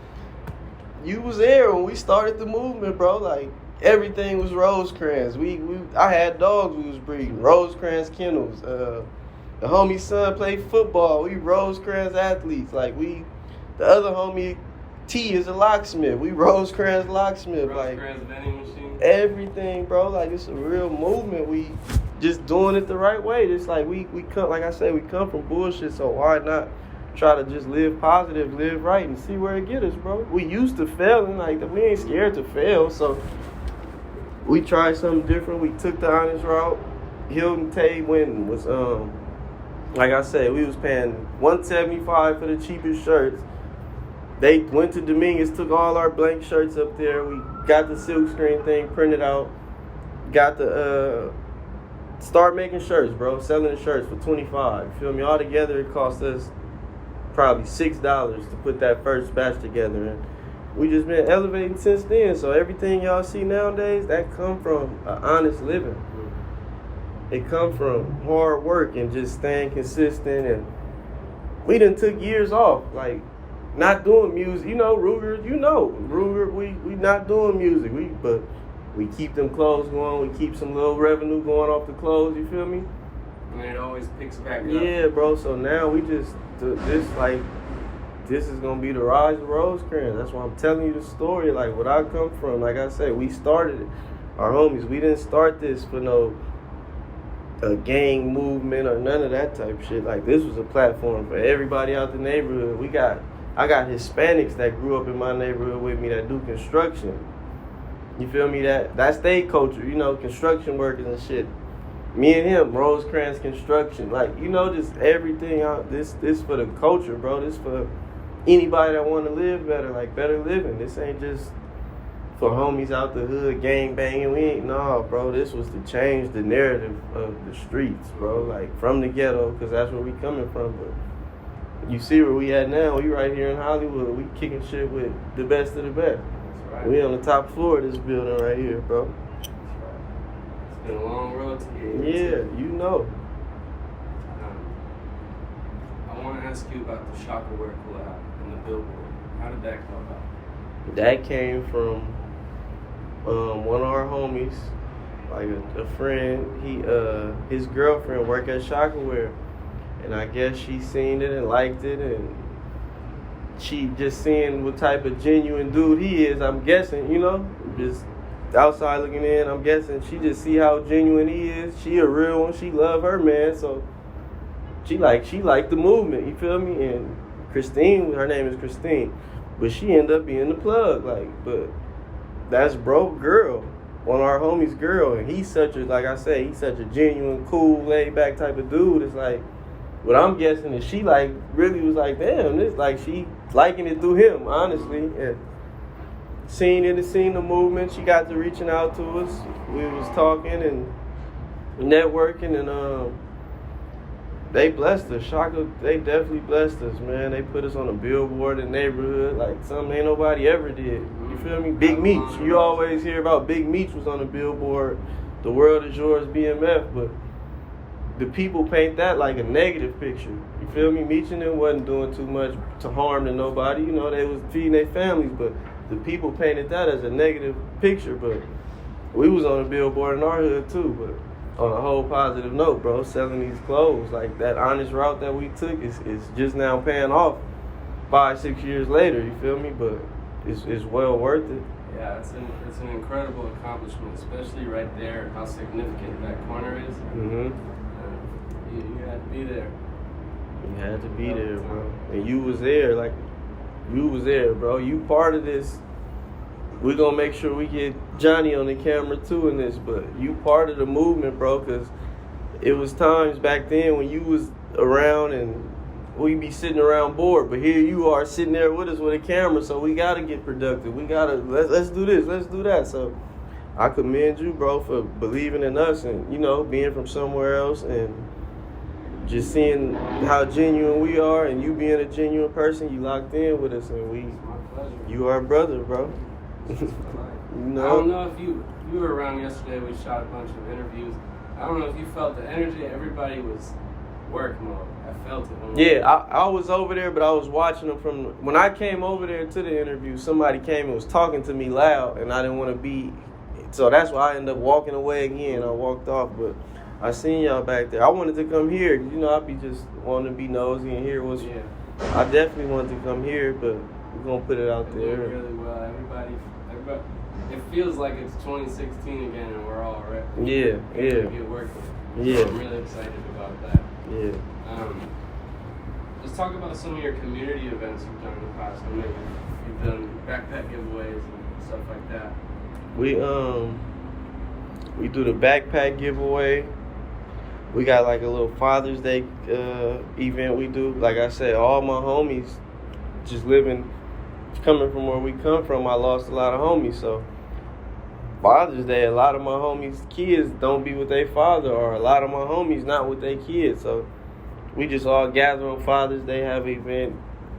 you was there when we started the movement, bro. Like, everything was Rosecrans. I had dogs we was breeding. Rosecrans kennels. The homie's son played football. We Rosecrans athletes. Like, the other homie T is a locksmith. We Rosecrans locksmith. Rosecrans vending machine. Everything, bro. Like, it's a real movement. We just doing it the right way. It's like we come, like I say, we come from bullshit. So why not try to just live positive, live right, and see where it get us, bro? We used to failing, like, we ain't scared to fail. So we tried something different. We took the honest route. Hilton Tay was like I said, we was paying $175 for the cheapest shirts. They went to Dominguez, took all our blank shirts up there. We got the silk screen thing printed out. Got the, start making shirts, bro. Selling the shirts for $25. You feel me? All together, it cost us probably $6 to put that first batch together. And we just been elevating since then. So everything y'all see nowadays, that come from an honest living. It come from hard work and just staying consistent. And we done took years off. Like, not doing music, Ruger, we not doing music, but we keep them clothes going, we keep some little revenue going off the clothes, you feel me? And it always picks back up. Yeah, bro, so now we just, this is gonna be the rise of Rosecrans. That's why I'm telling you the story, like, what I come from. Like I said, we started it, our homies, we didn't start this for no gang movement or none of that type of shit. Like, this was a platform for everybody out the neighborhood. I got Hispanics that grew up in my neighborhood with me that do construction. You feel me? That's their culture, construction workers and shit. Me and him, Rosecrans Construction, like, you know, just everything out. This for the culture, bro. This for anybody that want to live better, like better living. This ain't just for homies out the hood gang banging. We ain't, nah, bro. This was to change the narrative of the streets, bro. Like from the ghetto, cause that's where we coming from. But you see where we at now. We right here in Hollywood. We kicking shit with the best of the best. That's right. We on the top floor of this building right here, bro. It's been a long road to get Yeah, you know. I want to ask you about the Shockaware collab and the Billboard. How did that come about? That came from one of our homies, like a friend. His girlfriend worked at Shockaware, and I guess she seen it and liked it, and she just seeing what type of genuine dude he is. I'm guessing, you know, just outside looking in. I'm guessing she just see how genuine he is. She a real one. She love her man, so she liked the movement. You feel me? And Christine, her name is Christine, but she ended up being the plug. Like, but that's bro girl, one of our homies' girl, and he's such a, like I say, he's such a genuine, cool, laid back type of dude. It's like, what I'm guessing is she like really was like, damn, this like she liking it through him, honestly. And seen it and seen the movement. She got to reaching out to us. We was talking and networking, and they blessed us. Shaka, they definitely blessed us, man. They put us on a billboard in the neighborhood like something ain't nobody ever did. You feel me? Big Meech. You always hear about Big Meech was on the billboard. The world is yours, BMF, but the people paint that like a negative picture. You feel me? Meech and them wasn't doing too much to harm to nobody. You know, they was feeding their families, but the people painted that as a negative picture. But we was on a billboard in our hood too, but on a whole positive note, bro, selling these clothes. Like that honest route that we took is just now paying off 5-6 years later, you feel me? But it's well worth it. Yeah, it's an incredible accomplishment, especially right there, how significant that corner is. Mm-hmm. You had to be there. You had to be there, bro. And you was there, like, you was there, bro. You part of this. We're going to make sure we get Johnny on the camera, too, in this. But you part of the movement, bro, because it was times back then when you was around and we be sitting around bored. But here you are sitting there with us with a camera, so we got to get productive. We got to, let's do this, let's do that. So I commend you, bro, for believing in us and, you know, being from somewhere else and just seeing how genuine we are, and you being a genuine person, you locked in with us, and you are a brother, bro. You know? I don't know if you were around yesterday. We shot a bunch of interviews. I don't know if you felt the energy. Everybody was work mode. I felt it. Yeah, I was over there, but I was watching them from when I came over there to the interview. Somebody came and was talking to me loud, and I didn't want to be. So that's why I ended up walking away again. I walked off, but I seen y'all back there. I wanted to come here. You know, I'd be just wanting to be nosy and hear what's. Yeah. I definitely wanted to come here, but we're gonna put it out there. Really well. Everybody. It feels like it's 2016 again, and we're all right. Yeah. Get working. Yeah. I'm really excited about that. Yeah. Let's talk about some of your community events you've done in the past. I know you've done backpack giveaways and stuff like that. We do the backpack giveaway. We got like a little Father's Day event we do. Like I said, all my homies just coming from where we come from, I lost a lot of homies. So Father's Day, a lot of my homies' kids don't be with their father, or a lot of my homies not with their kids. So we just all gather on Father's Day, have an event.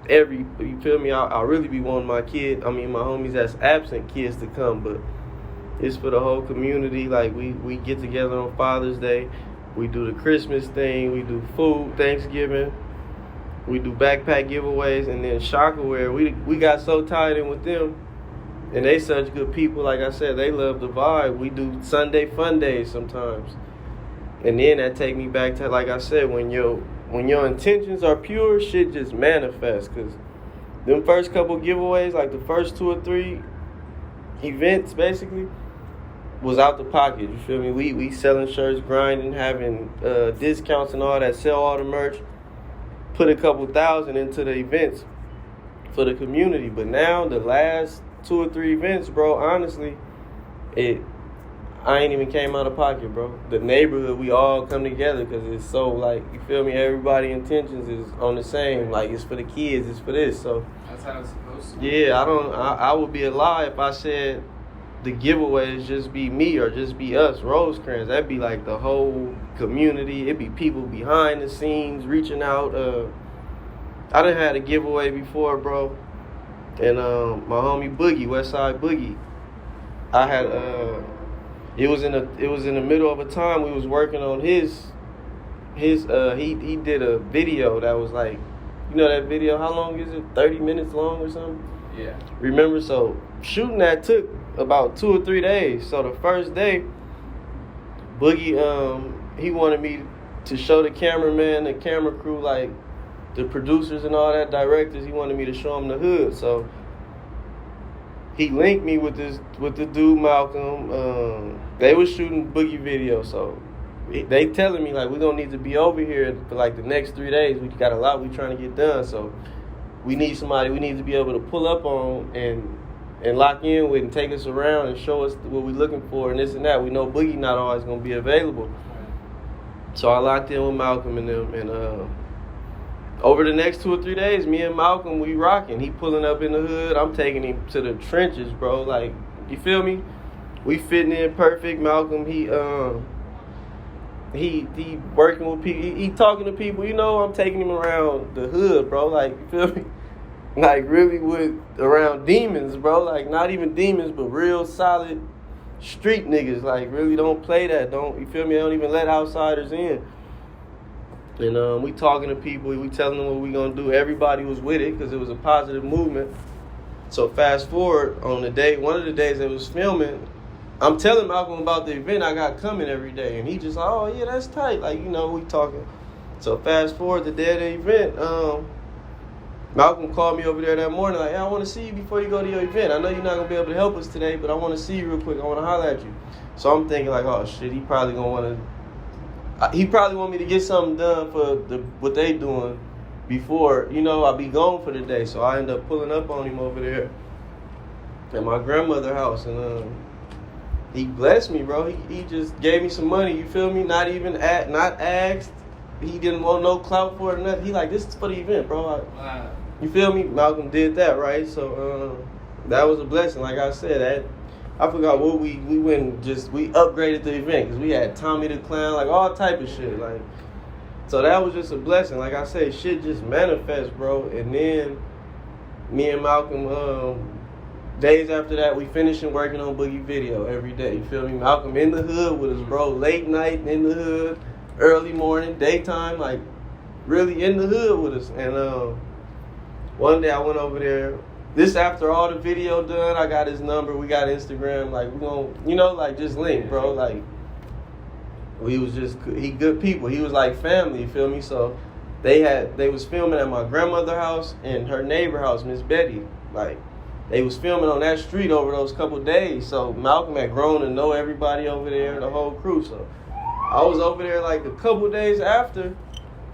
You feel me? I'll really be wanting my homies that's absent kids to come, but it's for the whole community. Like we get together on Father's Day. We do the Christmas thing. We do food, Thanksgiving. We do backpack giveaways, and then Shockaware. We got so tied in with them, and they such good people. Like I said, they love the vibe. We do Sunday fun days sometimes, and then that take me back to, like I said, when your intentions are pure, shit just manifests. Cause them first couple giveaways, like the first 2 or 3 events, basically was out the pocket. You feel me? We selling shirts, grinding, having discounts and all that. Sell all the merch. Put a couple thousand into the events for the community. But now the last 2 or 3 events, bro, honestly, I ain't even came out of pocket, bro. The neighborhood, we all come together because it's so, like, you feel me? Everybody intentions is on the same. Like, it's for the kids, it's for this. So that's how it's supposed to be. yeah, I would be a lie if I said the giveaways just be me or just be us, Rosecrans. That'd be like the whole community. It'd be people behind the scenes reaching out. I done had a giveaway before, bro. And my homie Boogie, Westside Boogie, I had it was in the middle of a time we was working on his he did a video that was like, you know that video, how long is it? 30 minutes long or something? Yeah. Remember, so shooting that took about 2 or 3 days. So the first day, Boogie he wanted me to show the cameraman, the camera crew, like the producers and all that, directors, he wanted me to show them the hood. So he linked me with the dude Malcolm. They was shooting Boogie video, so they telling me like we're gonna need to be over here for like the next 3 days. We got a lot we trying to get done, so we need somebody we need to be able to pull up on and lock in with and take us around and show us what we're looking for and this and that. We know Boogie not always gonna be available, so I locked in with Malcolm and them, and over the next 2 or 3 days, me and Malcolm, we rocking. He pulling up in the hood. I'm taking him to the trenches, bro. Like, you feel me? We fitting in perfect. Malcolm, he working with people. He talking to people. You know, I'm taking him around the hood, bro. Like, you feel me? Like, really around demons, bro. Like, not even demons, but real solid street niggas. Like, really don't play that. You feel me? They don't even let outsiders in. And we talking to people, we telling them what we gonna do. Everybody was with it because it was a positive movement. So fast forward on one of the days they was filming, I'm telling Malcolm about the event I got coming every day, and he just like, oh yeah, that's tight. Like, you know, we talking. So fast forward the day of the event, Malcolm called me over there that morning like, hey, I want to see you before you go to your event. I know you're not gonna be able to help us today, but I want to see you real quick. I want to holler at you. So I'm thinking like, oh shit, he probably want me to get something done for what they doing before, you know, I be gone for the day. So I end up pulling up on him over there at my grandmother's house, and he blessed me, bro. He just gave me some money, you feel me? Not asked. He didn't want no clout for it or nothing. He like, this is for the event, bro. Wow. You feel me? Malcolm did that, right? So that was a blessing. Like I said, I forgot what we went and we upgraded the event because we had Tommy the Clown, like all type of shit. Like, so that was just a blessing. Like I said, shit just manifests, bro. And then me and Malcolm, days after that, we finishing working on Boogie video every day. You feel me? Malcolm in the hood with us, bro. Late night in the hood, early morning, daytime, like really in the hood with us. And one day I went over there. This after all the video done, I got his number, we got Instagram, like we gonna, you know, like just link, bro. Like he good people. He was like family, you feel me? So they was filming at my grandmother's house and her neighbor house, Miss Betty. Like they was filming on that street over those couple of days. So Malcolm had grown to know everybody over there, the whole crew. So I was over there like a couple of days after,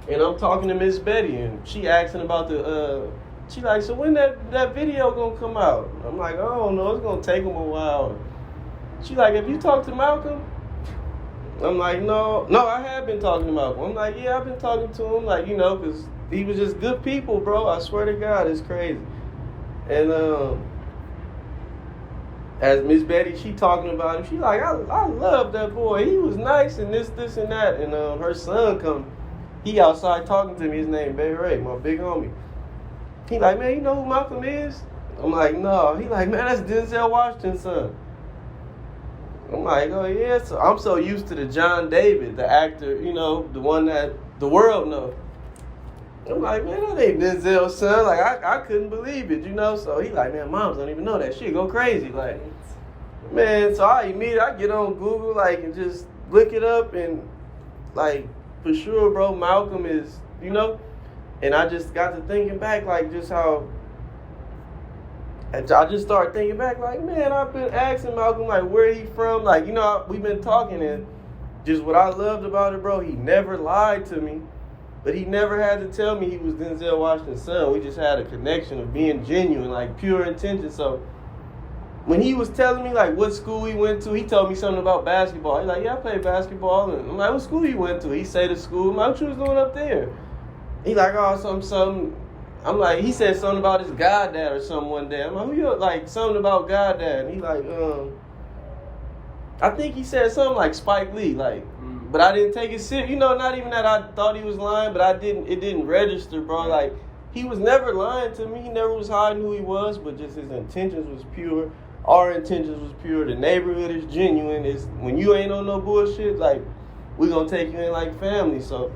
and I'm talking to Miss Betty, and she asking about she like, so when that video gonna come out? I'm like, I don't know, it's gonna take him a while. She like, have you talked to Malcolm? I'm like, no, I have been talking to Malcolm. I'm like, yeah, I've been talking to him, like, you know, because he was just good people, bro. I swear to God, it's crazy. And as Miss Betty, she talking about him, she like, I love that boy. He was nice and this and that. And her son he outside talking to me. His name Bay Ray, my big homie. He like, man, you know who Malcolm is? I'm like, no. He like, man, that's Denzel Washington's son. I'm like, oh yeah. So I'm so used to the John David, the actor, you know, the one that the world knows. I'm like, man, that ain't Denzel's son. Like, I couldn't believe it, you know. So he like, man, moms don't even know that shit. Go crazy, like, man. So I get on Google, like, and just look it up, and like, for sure, bro, Malcolm is, you know. And I just got to thinking back, like, just how, and I just started thinking back, like, man, I've been asking Malcolm, like, where he from? Like, you know, we've been talking, and just what I loved about it, bro, he never lied to me, but he never had to tell me he was Denzel Washington's son. We just had a connection of being genuine, like, pure intention. So when he was telling me like what school he went to, he told me something about basketball. He's like, yeah, I played basketball. And I'm like, what school you went to? He say the school. I'm like, what you was doing up there? He like, oh, something. I'm like, he said something about his goddad or something one day. I'm like, who you, like, something about goddad? And he like, I think he said something like Spike Lee, like, but I didn't take it serious. You know, not even that I thought he was lying, but it didn't register, bro. Like, he was never lying to me. He never was hiding who he was, but just his intentions was pure. Our intentions was pure. The neighborhood is genuine. It's when you ain't on no bullshit, like, we gonna take you in like family. So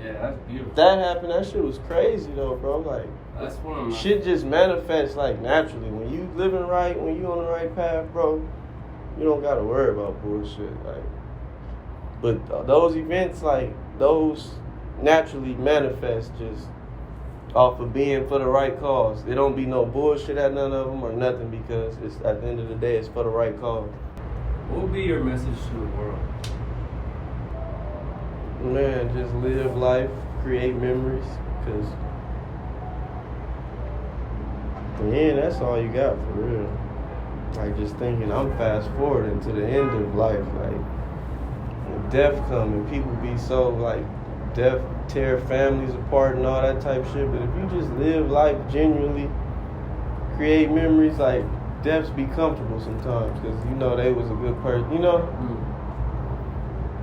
yeah, that's beautiful. That happened. That shit was crazy though, bro. Like, that's one of my shit just manifests like naturally. When you living right, when you on the right path, bro, you don't gotta worry about bullshit. Like, but those events, like those, naturally manifest just off of being for the right cause. It don't be no bullshit at none of them or nothing, because it's at the end of the day, it's for the right cause. What would be your message to the world? Man, just live life, create memories, because in the end, that's all you got for real. Like, just thinking I'm fast forwarding to the end of life, like when death come and people be so like death tear families apart and all that type shit. But if you just live life genuinely, create memories, like deaths be comfortable sometimes because you know they was a good person, you know.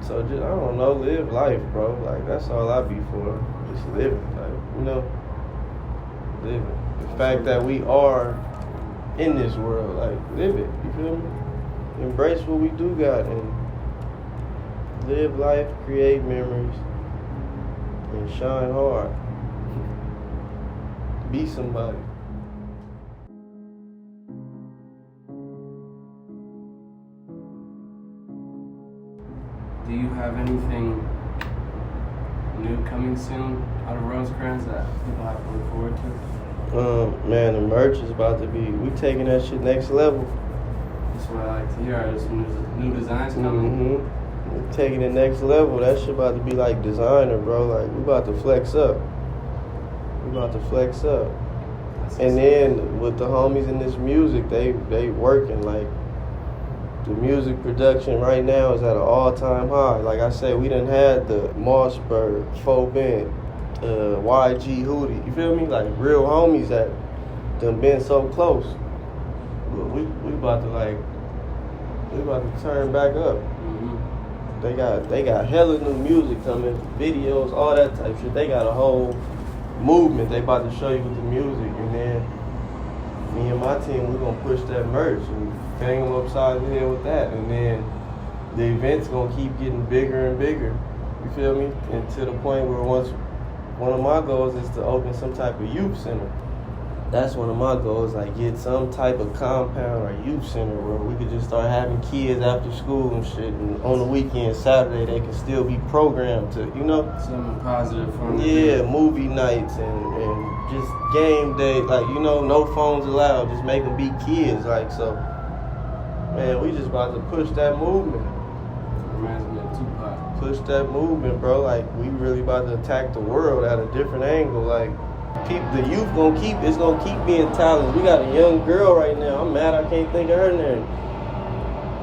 So just, I don't know, live life, bro. Like, that's all I be for. Just live it, like, you know, live it. The fact that we are in this world, like, live it. You feel me? Embrace what we do got and live life, create memories, and shine hard. Be somebody. Do you have anything new coming soon out of Rosecrans that people have to look forward to? Man, the merch is about to be, we taking that shit next level. That's what I like to hear. Are there some new designs coming? We're taking it next level. That shit about to be like designer, bro. Like, we about to flex up. And then with the homies in this music, they working. Like, the music production right now is at an all-time high. Like I said, we done had the Mossberg, Faux Bent, YG Hootie. You feel me? Like, real homies that done been so close. But we about to turn back up. They got hella new music coming, videos, all that type shit. They got a whole movement they about to show you with the music, and then me and my team, we're gonna push that merch and bang them upside the head with that, and then the event's gonna keep getting bigger and bigger. You feel me? And to the point where one of my goals is to open some type of youth center. That's one of my goals, like get some type of compound or youth center where we could just start having kids after school and shit, and on the weekend, Saturday, they can still be programmed to, you know? Something positive for them. Yeah, movie nights and just game day, like, you know, no phones allowed, just make them be kids, like, so, man, we just about to push that movement. Reminds me of Tupac. Push that movement, bro, like, we really about to attack the world at a different angle, like, the youth gonna keep being talented. We got a young girl right now. I'm mad I can't think of her name.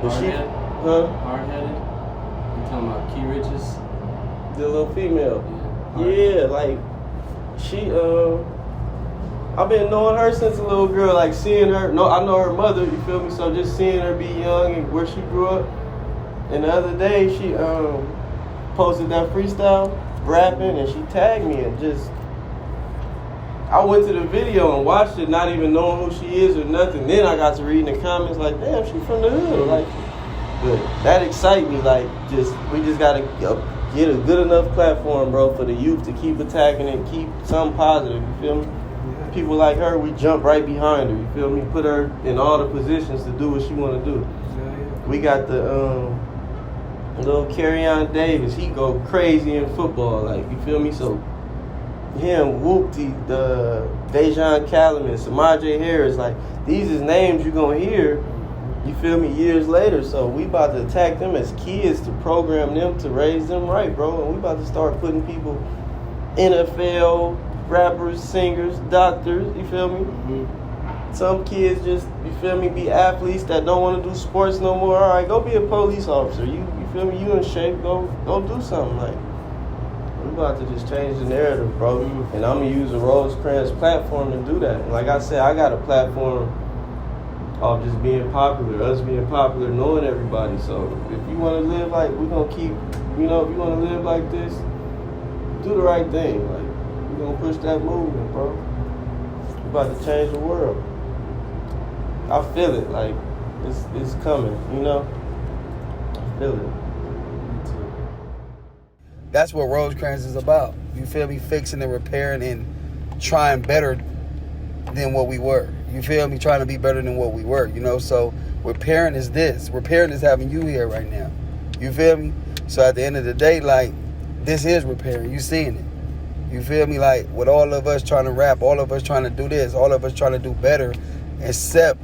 But Hard-headed? You talking about Key Riches? The little female. Yeah, like she I've been knowing her since a little girl, like seeing her, I know her mother, you feel me? So just seeing her be young and where she grew up. And the other day she posted that freestyle rapping and she tagged me and just I went to the video and watched it, not even knowing who she is or nothing. Then I got to reading the comments like, damn, she from the hood. Like, but that excites me. Like, we just gotta get a good enough platform, bro, for the youth to keep attacking and keep something positive. You feel me? Yeah. People like her, we jump right behind her. You feel me? Put her in all the positions to do what she want to do. Yeah. We got the little Carrion Davis. He go crazy in football. Like, you feel me? So him, Whoopty, the Bijan Callaman, Samaje Harris, like, these is names you're gonna hear, you feel me, years later. So we about to attack them as kids to program them to raise them right, bro. And we about to start putting people, NFL, rappers, singers, doctors, you feel me? some kids just, you feel me, be athletes that don't want to do sports no more. All right, go be a police officer. You feel me? You in shape? Go do something. Like, we about to just change the narrative, bro. And I'm gonna use the Rosecrans platform to do that. And like I said, I got a platform of just being popular, us being popular, knowing everybody. So if you want to live like, we're gonna keep, if you want to live like this, do the right thing. Like, we're gonna push that movement, bro. We're about to change the world. I feel it, like, it's coming, I feel it. That's what Rosecrans is about. You feel me? Fixing and repairing and trying better than what we were. You feel me? Trying to be better than what we were, So repairing is this. Repairing is having you here right now. You feel me? So at the end of the day, like, this is repairing. You seeing it. You feel me? Like, with all of us trying to rap, all of us trying to do this, all of us trying to do better, accept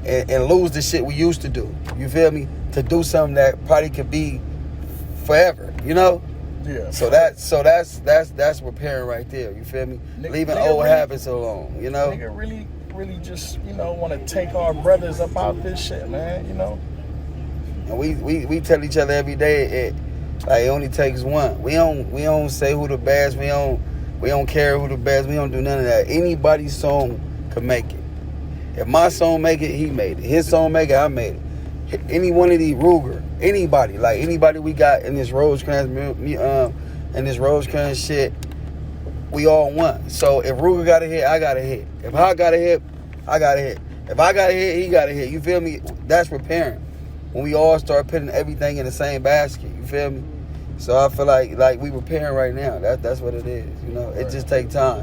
and lose the shit we used to do. You feel me? To do something that probably could be forever, Yeah. So that's repairing right there. You feel me? Leaving old habits alone. Nigga really just want to take our brothers up out this shit, man. And we tell each other every day it only takes one. We don't say who the best. We don't care who the best. We don't do none of that. Anybody's song can make it. If my song make it, he made it. His song make it, I made it. Any one of these Ruger, anybody we got in this Rosecrans shit, we all won. So if Ruger got a hit, I got a hit. If I got a hit, I got a hit. If I got a hit, he got a hit. You feel me? That's repairing. When we all start putting everything in the same basket, you feel me? So I feel like we repairing right now. That's what it is. It just take time.